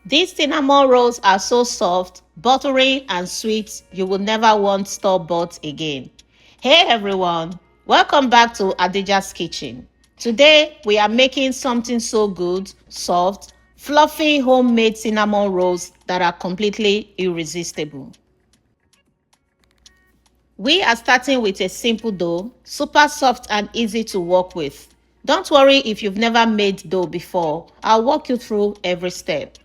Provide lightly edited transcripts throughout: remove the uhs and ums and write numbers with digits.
These cinnamon rolls are so soft, buttery, and sweet, you will never want store-bought again. Hey everyone, welcome back to Adija's Kitchen. Today, we are making something so good, soft, fluffy homemade cinnamon rolls that are completely irresistible. We are starting with a simple dough, super soft and easy to work with. Don't worry if you've never made dough before, I'll walk you through every step.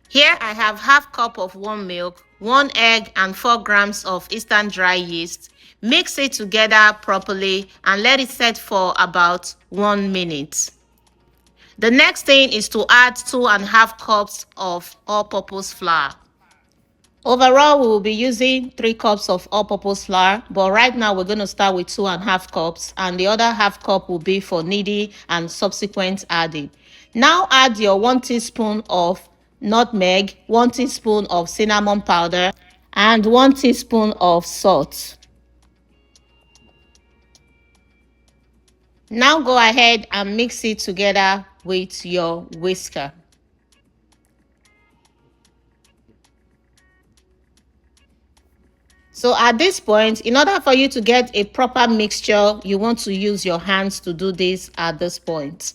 Here I have half cup of warm milk, 1 egg and 4 grams of instant dry yeast. Mix it together properly and let it set for about 1 minute. The next thing is to add 2.5 cups of all-purpose flour. Overall, we will be using 3 cups of all-purpose flour, but right now we're going to start with 2.5 cups, and the other half cup will be for kneading and subsequent adding. Now add your 1 teaspoon of nutmeg, 1 teaspoon of cinnamon powder, and 1 teaspoon of salt. Now go ahead and mix it together with your whisker. So at this point, in order for you to get a proper mixture, you want to use your hands to do this at this point.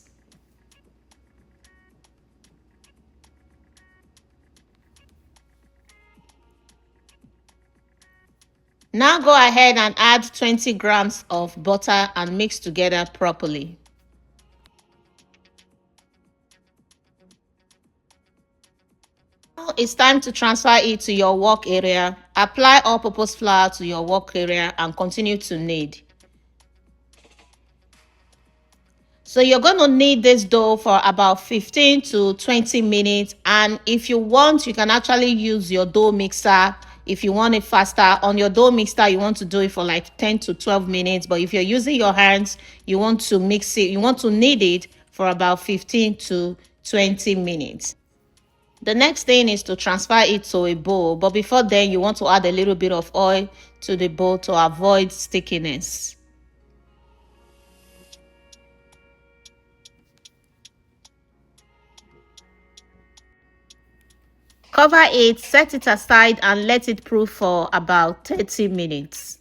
Now go ahead and add 20 grams of butter and mix together properly. Now it's time to transfer it to your work area. Apply all-purpose flour to your work area and continue to knead. So you're going to knead this dough for about 15 to 20 minutes, and if you want, you can actually use your dough mixer. If you want it faster, on your dough mixer, you want to do it for like 10 to 12 minutes, but if you're using your hands, you want to mix it, you want to knead it for about 15 to 20 minutes. The next thing is to transfer it to a bowl, but before then, you want to add a little bit of oil to the bowl to avoid stickiness. Cover it, set it aside, and let it proof for about 30 minutes.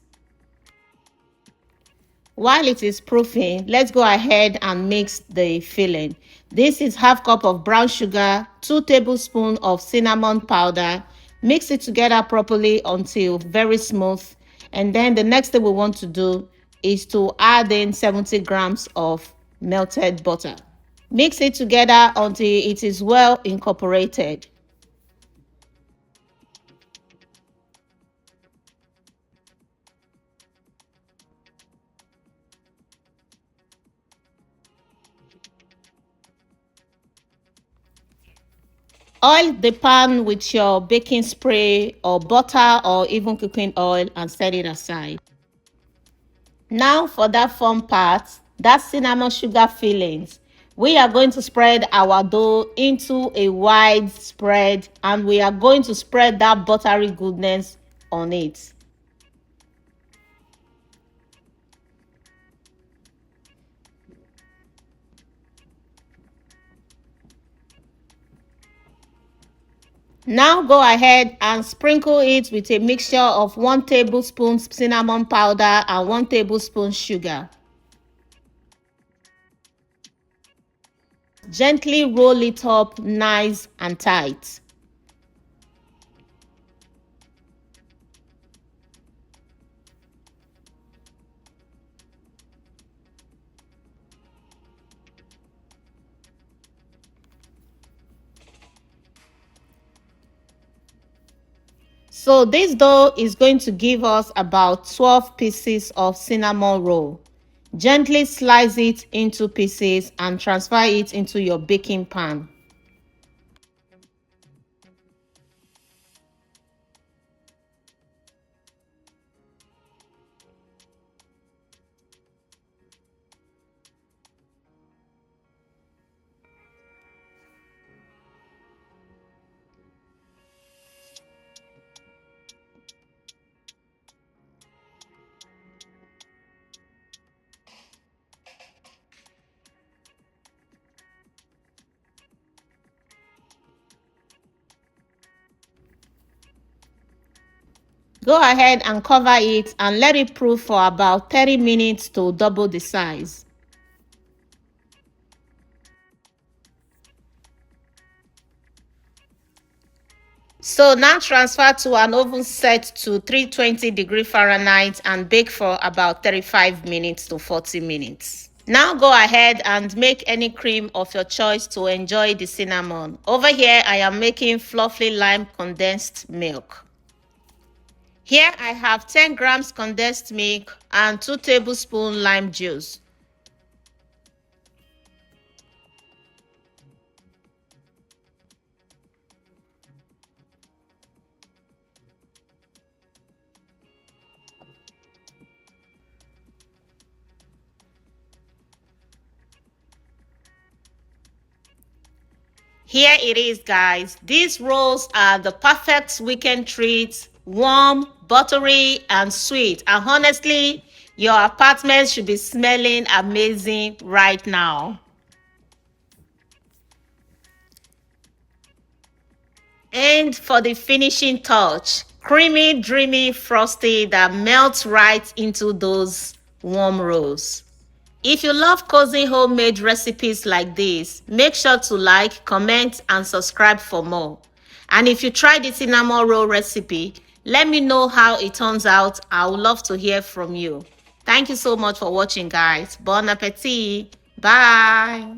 While it is proofing, let's go ahead and mix the filling. This is half cup of brown sugar, 2 tablespoons of cinnamon powder. Mix it together properly until very smooth. And then the next thing we want to do is to add in 70 grams of melted butter. Mix it together until it is well incorporated. Oil the pan with your baking spray or butter or even cooking oil and set it aside. Now for that fun part, that cinnamon sugar fillings. We are going to spread our dough into a wide spread, and we are going to spread that buttery goodness on it. Now go ahead and sprinkle it with a mixture of 1 tablespoon cinnamon powder and 1 tablespoon sugar. Gently roll it up nice and tight. So this dough is going to give us about 12 pieces of cinnamon roll. Gently slice it into pieces and transfer it into your baking pan. Go ahead and cover it and let it proof for about 30 minutes to double the size. So now transfer to an oven set to 320°F and bake for about 35 minutes to 40 minutes. Now go ahead and make any cream of your choice to enjoy the cinnamon. Over here I am making fluffy lime condensed milk. Here I have 10 grams condensed milk and 2 tablespoons lime juice. Here it is, guys. These rolls are the perfect weekend treat, warm, buttery, and sweet. And honestly, your apartment should be smelling amazing right now. And for the finishing touch, creamy, dreamy frosty that melts right into those warm rolls. If you love cozy homemade recipes like this, make sure to like, comment, and subscribe for more. And if you try the cinnamon roll recipe, let me know how it turns out. I would love to hear from you. Thank you so much for watching, guys. Bon appetit. Bye.